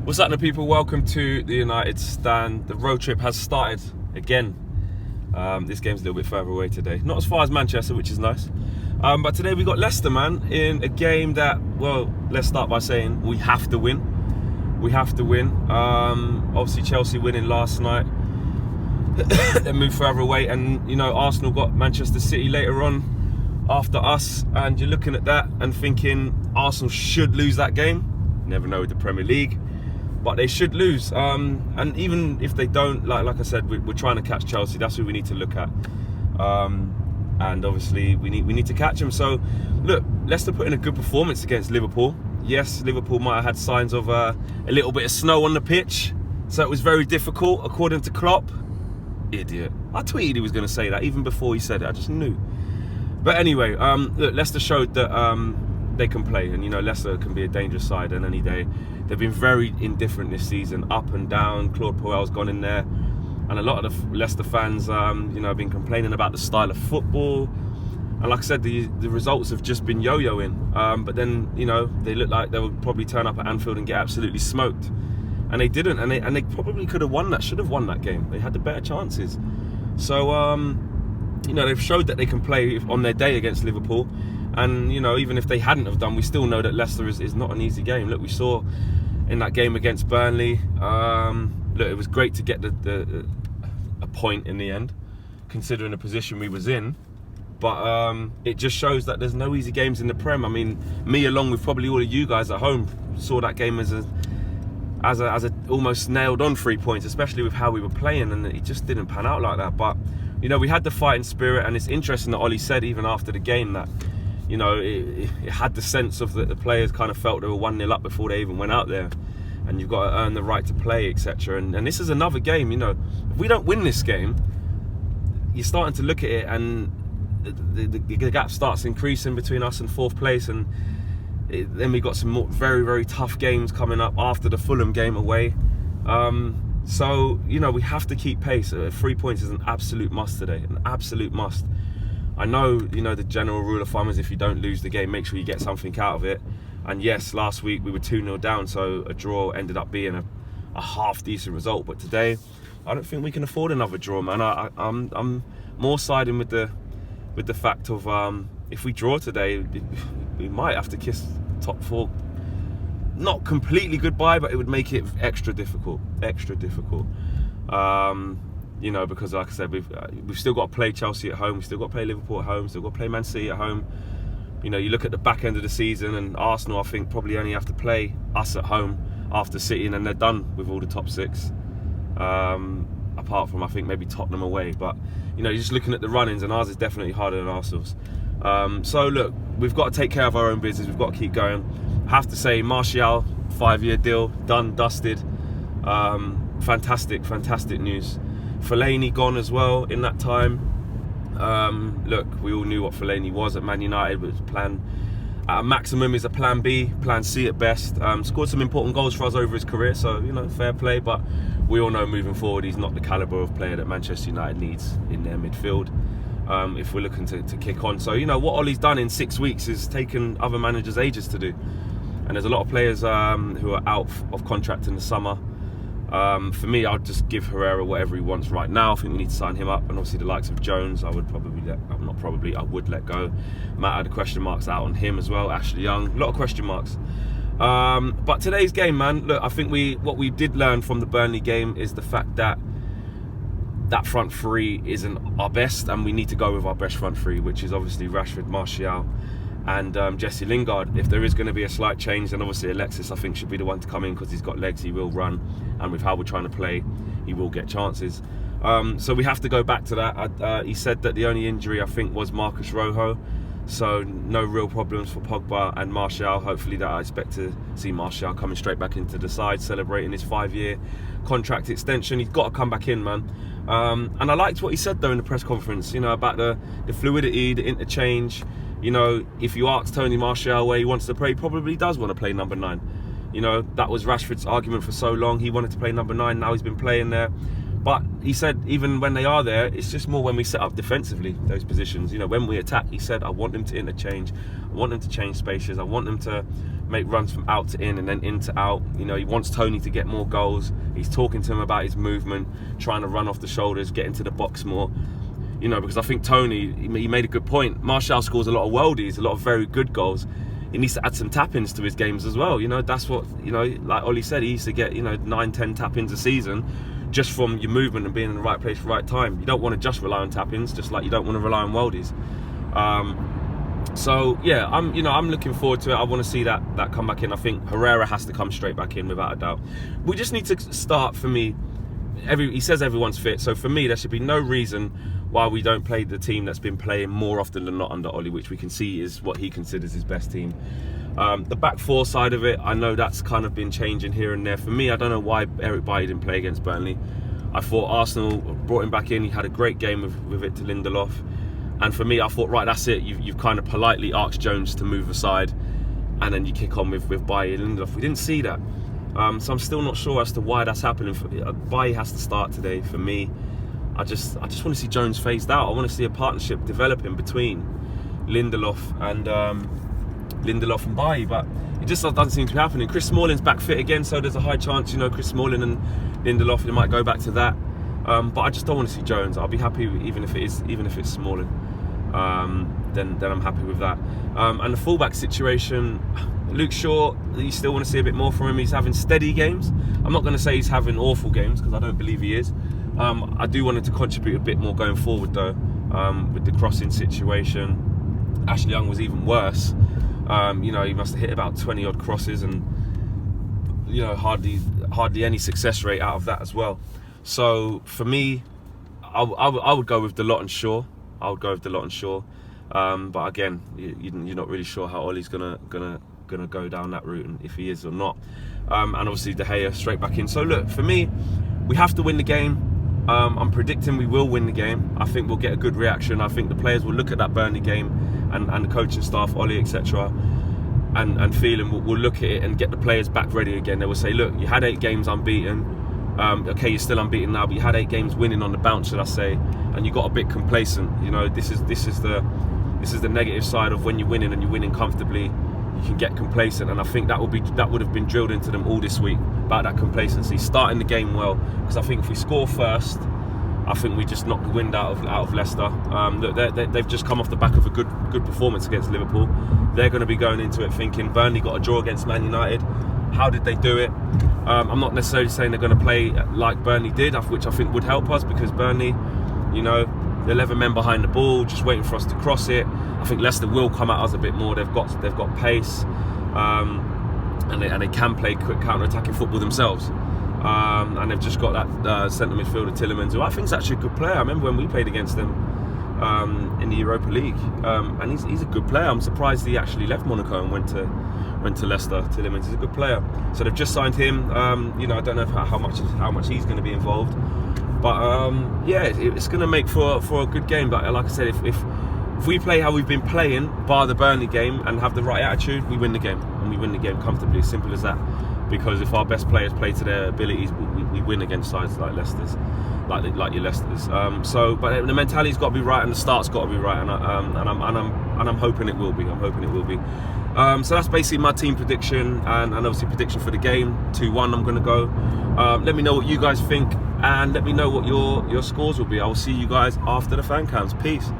What's happening, people? Welcome to the United stand. The road trip has started again. This game's a little bit further away today. Not as far as Manchester, which is nice. But today we got Leicester, man, in a game that, well, let's start by saying we have to win. We have to win. Obviously, Chelsea winning last night. They moved further away, and, you know, Arsenal got Manchester City later on after us. And you're looking at that and thinking Arsenal should lose that game. Never know with the Premier League. But they should lose, and even if they don't, like I said, we're trying to catch Chelsea. That's who we need to look at, and obviously we need to catch them. So, look, Leicester put in a good performance against Liverpool. Yes, Liverpool might have had signs of a little bit of snow on the pitch, so it was very difficult, according to Klopp. Idiot! I tweeted he was going to say that even before he said it. I just knew. But anyway, look, Leicester showed that they can play, and you know, Leicester can be a dangerous side on any day. They've been very indifferent this season, up and down. Claude Puel's gone in there, and a lot of the Leicester fans, you know, have been complaining about the style of football. And like I said, the results have just been yo-yoing. But then, you know, they look like they would probably turn up at Anfield and get absolutely smoked, and they didn't. And they probably could have won that, should have won that game. They had the better chances. So, you know, they've showed that they can play on their day against Liverpool. And, you know, even if they hadn't have done, we still know that Leicester is not an easy game. Look, we saw in that game against Burnley, look, it was great to get a point in the end, considering the position we was in. But it just shows that there's no easy games in the Prem. I mean, me along with probably all of you guys at home saw that game as a almost nailed on 3 points, especially with how we were playing, and it just didn't pan out like that. But, you know, we had the fighting spirit, and it's interesting that Ollie said even after the game that, you know, it had the sense of that the players kind of felt they were 1-0 up before they even went out there. And you've got to earn the right to play, etc. And this is another game, you know. If we don't win this game, you're starting to look at it, and the gap starts increasing between us and fourth place. And then we've got some more very, very tough games coming up after the Fulham game away. So, you know, we have to keep pace. 3 points is an absolute must today, an absolute must. I know, you know, the general rule of thumb is if you don't lose the game, make sure you get something out of it. And yes, last week we were 2-0 down, so a draw ended up being a half decent result. But today, I don't think we can afford another draw, man. I'm more siding with the fact of if we draw today, we might have to kiss top four. Not completely goodbye, but it would make it extra difficult. You know, because like I said, we've still got to play Chelsea at home, we've still got to play Liverpool at home, still got to play Man City at home. You know, you look at the back end of the season, and Arsenal, I think, probably only have to play us at home after City, and then they're done with all the top six. Apart from, I think, maybe Tottenham away. But, you know, you're just looking at the run-ins, and ours is definitely harder than Arsenal's. So, look, we've got to take care of our own business. We've got to keep going. I have to say, Martial, 5-year deal, done, dusted. Fantastic news. Fellaini gone as well in that time. Look, we all knew what Fellaini was at Man United, but plan at a maximum is a plan B, plan C at best. Scored some important goals for us over his career, so, you know, fair play. But we all know moving forward, he's not the calibre of player that Manchester United needs in their midfield if we're looking to kick on. So, you know, what Ollie's done in 6 weeks is taken other managers ages to do. And there's a lot of players who are out of contract in the summer. For me, I'll just give Herrera whatever he wants right now. I think we need to sign him up, and obviously the likes of Jones, I would let go. Matt had question marks out on him as well. Ashley Young, a lot of question marks. But today's game, man, look, I think what we did learn from the Burnley game is the fact that front three isn't our best, and we need to go with our best front three, which is obviously Rashford, Martial, and Jesse Lingard. If there is going to be a slight change, then obviously Alexis, I think, should be the one to come in, because he's got legs, he will run, and with how we're trying to play, he will get chances. So we have to go back to that. He said that the only injury, I think, was Marcus Rojo, so no real problems for Pogba and Martial. Hopefully that I expect to see Martial coming straight back into the side, celebrating his 5-year contract extension. He's got to come back in, man. And I liked what he said, though, in the press conference, you know, about the fluidity, the interchange. You know, if you ask Tony Martial where he wants to play, he probably does want to play number 9. You know, that was Rashford's argument for so long. He wanted to play number 9, now he's been playing there. But he said even when they are there, it's just more when we set up defensively, those positions. You know, when we attack, he said, I want them to interchange. I want them to change spaces. I want them to make runs from out to in and then in to out. You know, he wants Tony to get more goals. He's talking to him about his movement, trying to run off the shoulders, get into the box more. You know, because I think Tony, he made a good point. Martial scores a lot of worldies, a lot of very good goals. He needs to add some tap-ins to his games as well. You know, that's what, you know, like Ollie said, he used to get, 9-10 tap-ins a season just from your movement and being in the right place at the right time. You don't want to just rely on tap-ins, just like you don't want to rely on worldies. So yeah, I'm looking forward to it. I want to see that come back in. I think Herrera has to come straight back in without a doubt. We just need to start, for me, he says everyone's fit, so for me there should be no reason why we don't play the team that's been playing more often than not under Ollie, which we can see is what he considers his best team. The back four side of it, I know that's kind of been changing here and there. For me, I don't know why Eric Bailly didn't play against Burnley. I thought Arsenal brought him back in. He had a great game with it to Lindelof. And for me, I thought, right, that's it. You've kind of politely asked Jones to move aside, and then you kick on with Bailly and Lindelof. We didn't see that. So I'm still not sure as to why that's happening. Bailly has to start today for me. I just want to see Jones phased out. I want to see a partnership developing between Lindelof and Bailly, but it just doesn't seem to be happening. Chris Smalling's back fit again, so there's a high chance, Chris Smalling and Lindelof, they might go back to that. But I just don't want to see Jones. I'll be happy even if it's Smalling. Then I'm happy with that. And the fullback situation, Luke Shaw, you still want to see a bit more from him. He's having steady games. I'm not going to say he's having awful games because I don't believe he is. I do want him to contribute a bit more going forward though, with the crossing situation. Ashley Young was even worse. He must have hit about 20 odd crosses and hardly any success rate out of that as well. So for me, I would go with Dalot and Shaw. But again, you're not really sure how Ollie's gonna go down that route and if he is or not. And obviously De Gea straight back in. So look, for me, we have to win the game. I'm predicting we will win the game. I think we'll get a good reaction. I think the players will look at that Burnley game and the coaching staff, Ollie, etc. and Phelan will look at it and get the players back ready again. They will say, look, you had 8 games unbeaten. Okay, you're still unbeaten now, but you had 8 games winning on the bounce, should I say, and you got a bit complacent. This is the negative side of when you're winning and you're winning comfortably. You can get complacent, and I think that would have been drilled into them all this week about that complacency, starting the game well. Because I think if we score first, I think we just knock the wind out of Leicester. They've just come off the back of a good performance against Liverpool. They're going to be going into it thinking Burnley got a draw against Man United. How did they do it? I'm not necessarily saying they're going to play like Burnley did, which I think would help us, because Burnley, the 11 men behind the ball, just waiting for us to cross it. I think Leicester will come at us a bit more. They've got pace, and they can play quick counter-attacking football themselves. And they've just got that centre midfielder Tielemans, who I think is actually a good player. I remember when we played against them in the Europa League, and he's a good player. I'm surprised he actually left Monaco and went to Leicester. Tielemans is a good player. So they've just signed him. I don't know how much he's going to be involved. But it's going to make for a good game. But like I said, if we play how we've been playing, bar the Burnley game, and have the right attitude, we win the game, and we win the game comfortably. As simple as that. Because if our best players play to their abilities, we win against sides like Leicester's, like your Leicester's. But the mentality's got to be right, and the start's got to be right, and I'm hoping it will be. So that's basically my team prediction, and obviously prediction for the game. 2-1. I'm going to go. Let me know what you guys think, and let me know what your scores will be. I will see you guys after the fan cams. Peace.